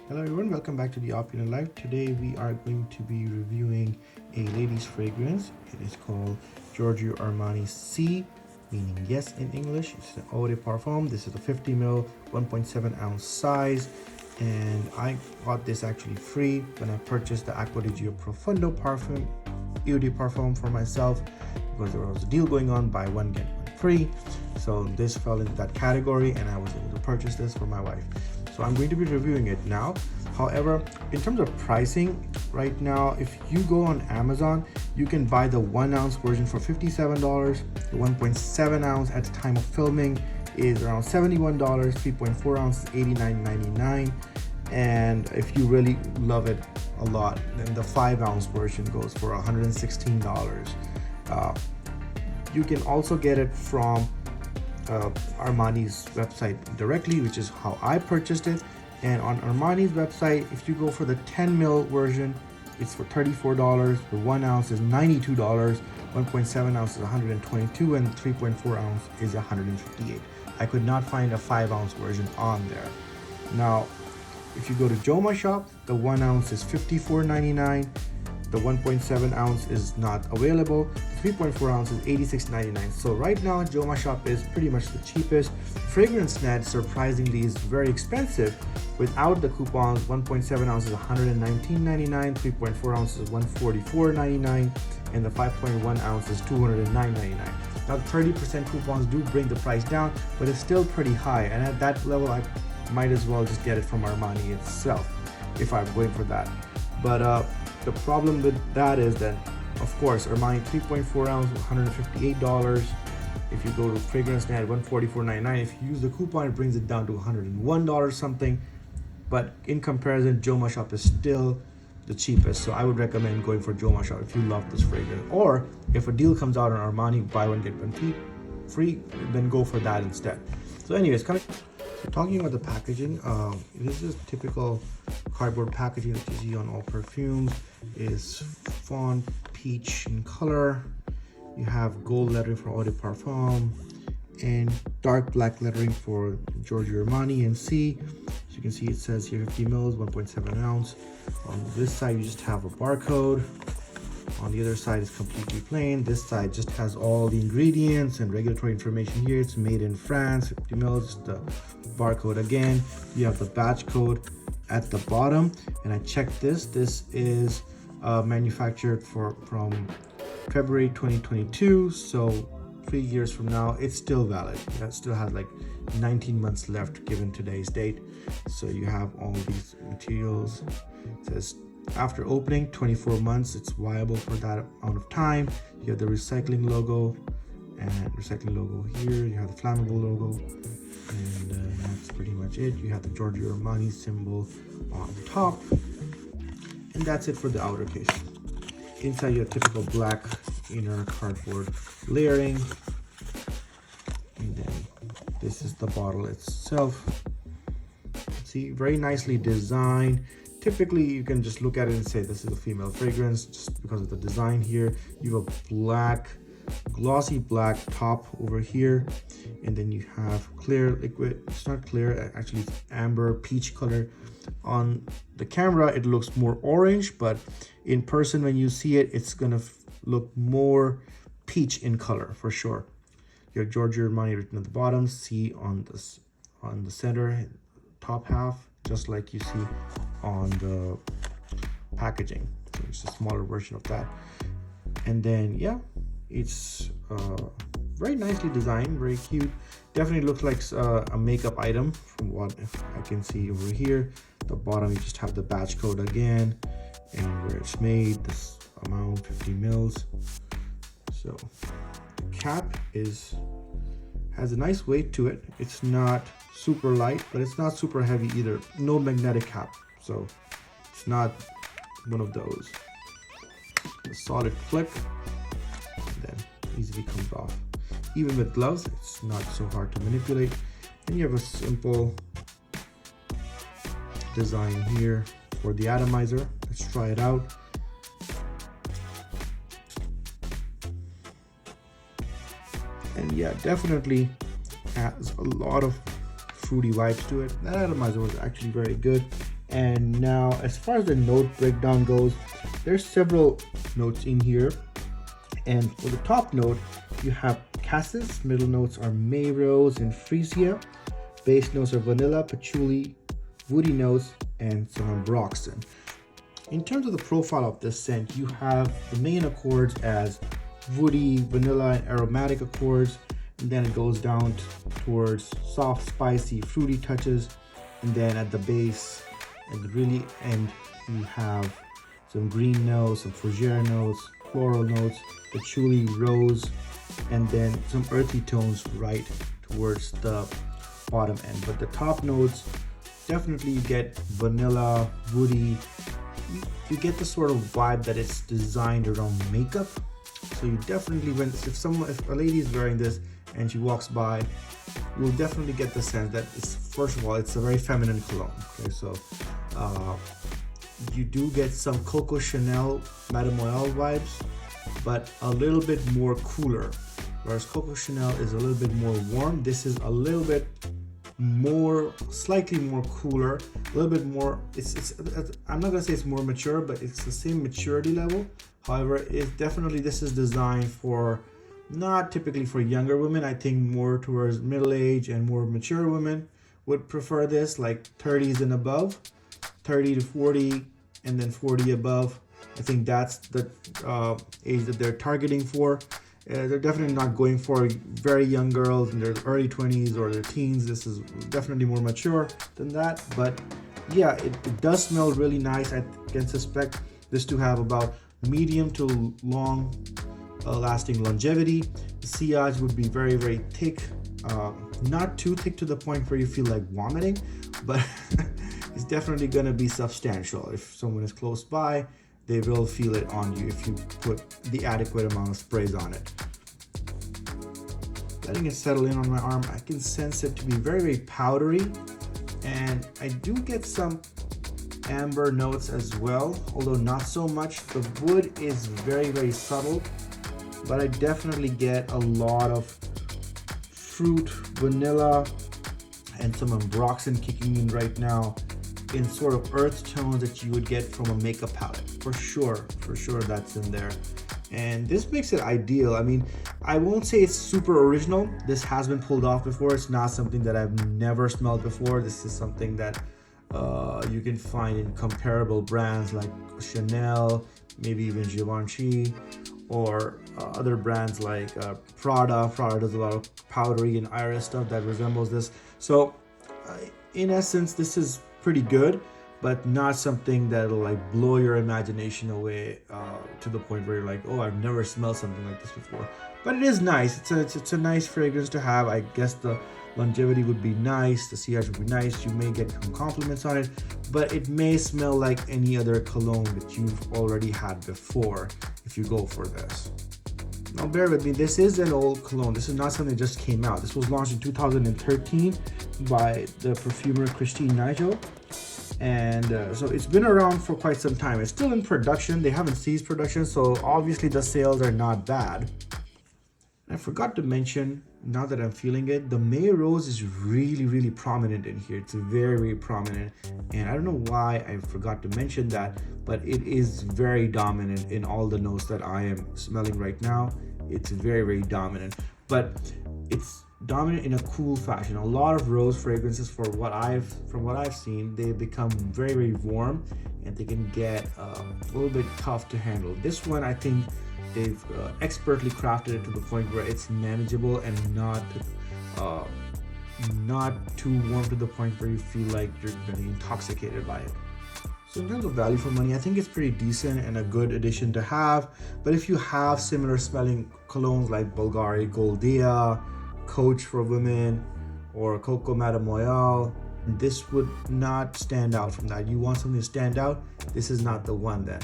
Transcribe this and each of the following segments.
Hello everyone, welcome back to the Opulent Life. Today we are going to be reviewing a ladies fragrance. It is called Giorgio Armani Si, meaning yes in English. It's an eau de parfum. This is a 50 ml, 1.7 ounce size. And I got this actually free when I purchased the Acqua di Gio Profondo Parfum, eau de parfum for myself, because there was a deal going on, buy one get one free. So this fell into that category and I was able to purchase this for my wife. So I'm going to be reviewing it now. However, in terms of pricing, right now, if you go on Amazon, you can buy the 1 ounce version for $57. The 1.7 ounce at the time of filming is around $71. 3.4 ounce is $89.99. And if you really love it a lot, then the 5 ounce version goes for $116. You can also get it from Armani's website directly, which is how I purchased it. And on Armani's website, if you go for the 10 ml version, it's for $34. The 1 ounce is $92. 1.7 ounce is $122, and 3.4 ounce is $158. I could not find a 5 ounce version on there. Now, if you go to Joma Shop, the 1 ounce is $54.99. The 1.7 ounce is not available. 3.4 ounce is $86.99. So right now, Joma Shop is pretty much the cheapest. FragranceNet, surprisingly, is very expensive. Without the coupons, 1.7 ounce is $119.99, 3.4 ounce is $144.99, and the 5.1 ounce is $209.99. Now, 30% coupons do bring the price down, but it's still pretty high. And at that level, I might as well just get it from Armani itself if I'm going for that. But the problem with that is that, of course, Armani 3.4 ounce, $158. If you go to FragranceNet, $144.99. If you use the coupon, it brings it down to $101 something. But in comparison, Joma Shop is still the cheapest. So I would recommend going for Joma Shop if you love this fragrance. Or if a deal comes out on Armani, buy one, get one free, then go for that instead. So anyways, talking about the packaging, it is just typical cardboard packaging that you see on all perfumes. Is fawn peach in color. You have gold lettering for eau de parfum and dark black lettering for Giorgio Armani and Si. As you can see, it says here 50 mils, 1.7 ounce. On this side, you just have a barcode. On the other side is completely plain. This side just has all the ingredients and regulatory information here. It's made in France, 50 mils, the barcode again. You have the batch code at the bottom. And I checked this. This is manufactured from February 2022. So 3 years from now, it's still valid. It still has like 19 months left given today's date. So you have all these materials. It says after opening 24 months, it's viable for that amount of time. You have the recycling logo and recycling logo here. You have the flammable logo, and that's pretty much it. You have the Giorgio Armani symbol on top, and that's it for the outer case. Inside, you have typical black inner cardboard layering, and then this is the bottle itself. See, very nicely designed. Typically, you can just look at it and say this is a female fragrance just because of the design here. You have a black, glossy black top over here, and then you have clear liquid. It's not clear, actually it's amber peach color. On the camera, it looks more orange, but in person, when you see it, it's gonna look more peach in color for sure. You have Giorgio Armani written at the bottom, Si on the center, top half, just like you see on the packaging. So it's a smaller version of that. And then yeah, it's very nicely designed, very cute. Definitely looks like a makeup item from what I can see over here. The bottom, you just have the batch code again and where it's made, this amount 50 mils. So the cap has a nice weight to it. It's not super light, but it's not super heavy either. No magnetic cap, so it's not one of those. A solid clip, and then easily comes off. Even with gloves, it's not so hard to manipulate. And you have a simple design here for the atomizer. Let's try it out. And yeah, definitely has a lot of fruity vibes to it. That atomizer was actually very good. And now, as far as the note breakdown goes, there's several notes in here. And for the top note, you have cassis. Middle notes are May rose and freesia. Base notes are vanilla, patchouli, woody notes, and some ambroxan. In terms of the profile of this scent, you have the main accords as woody, vanilla, and aromatic accords, and then it goes down towards soft, spicy, fruity touches, and then at the base, at the really end, you have some green notes, some fougere notes, floral notes, patchouli, rose, and then some earthy tones right towards the bottom end. But the top notes, definitely you get vanilla, woody. You get the sort of vibe that it's designed around makeup. So you definitely, if a lady is wearing this and she walks by, you'll definitely get the sense that it's, first of all, it's a very feminine cologne. Okay, so you do get some Coco Chanel Mademoiselle vibes, but a little bit more cooler. Whereas Coco Chanel is a little bit more warm, this is a little bit more, slightly more cooler, a little bit more, I'm not gonna say it's more mature, but it's the same maturity level. However, this is designed for, not typically for younger women. I think more towards middle age and more mature women would prefer this, like 30s and above, 30 to 40, and then 40 above. I think that's the age that they're targeting for. They're definitely not going for very young girls in their early 20s or their teens. This is definitely more mature than that. But yeah, it does smell really nice. I can suspect this to have about medium to long lasting longevity. The sillage would be very, very thick. Not too thick to the point where you feel like vomiting, but it's definitely going to be substantial. If someone is close by, they will feel it on you if you put the adequate amount of sprays on it. Letting it settle in on my arm, I can sense it to be very, very powdery, and I do get some amber notes as well, although not so much. The wood is very, very subtle, but I definitely get a lot of fruit, vanilla, and some ambroxan kicking in right now in sort of earth tones that you would get from a makeup palette. For sure that's in there. And this makes it ideal. I mean, I won't say it's super original. This has been pulled off before. It's not something that I've never smelled before. This is something that you can find in comparable brands like Chanel, maybe even Givenchy, or other brands like Prada. Prada does a lot of powdery and iris stuff that resembles this. So in essence, this is pretty good, but not something that'll like blow your imagination away to the point where you're like, oh, I've never smelled something like this before. But it is nice. It's a nice fragrance to have. I guess the longevity would be nice, the sillage would be nice. You may get some compliments on it, but it may smell like any other cologne that you've already had before if you go for this. Now bear with me, this is an old cologne. This is not something that just came out. This was launched in 2013 by the perfumer Christine Nigel. And so it's been around for quite some time. It's still in production. They haven't ceased production, so obviously the sales are not bad. I forgot to mention, now that I'm feeling it, the May rose is really, really prominent in here. It's very, very prominent. And I don't know why I forgot to mention that, but it is very dominant in all the notes that I am smelling right now. It's very, very dominant, but it's dominant in a cool fashion. A lot of rose fragrances, from what I've seen, they become very, very warm, and they can get a little bit tough to handle. This one, I think they've expertly crafted it to the point where it's manageable and not too warm to the point where you feel like you're getting intoxicated by it. So in terms of value for money, I think it's pretty decent and a good addition to have. But if you have similar smelling colognes like Bulgari Goldia, Coach for women, or Coco Mademoiselle, this would not stand out from that. You want something to stand out, this is not the one then.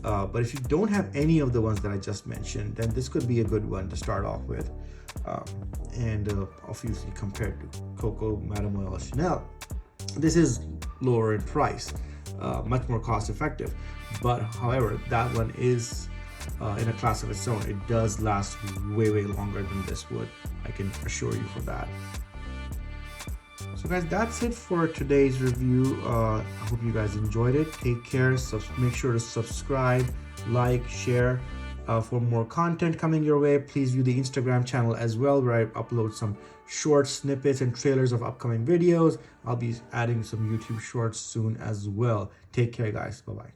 But if you don't have any of the ones that I just mentioned, then this could be a good one to start off with. And obviously compared to Coco Mademoiselle Chanel, this is lower in price, much more cost effective. But however, that one is in a class of its own. It does last way, way longer than this would. I can assure you for that. So So guys, that's it for today's review. I hope you guys enjoyed it. Take care. Make sure to subscribe, like, share. For more content coming your way, please view the Instagram channel as well, where I upload some short snippets and trailers of upcoming videos. I'll be adding some YouTube shorts soon as well. Take care, guys. Bye-bye.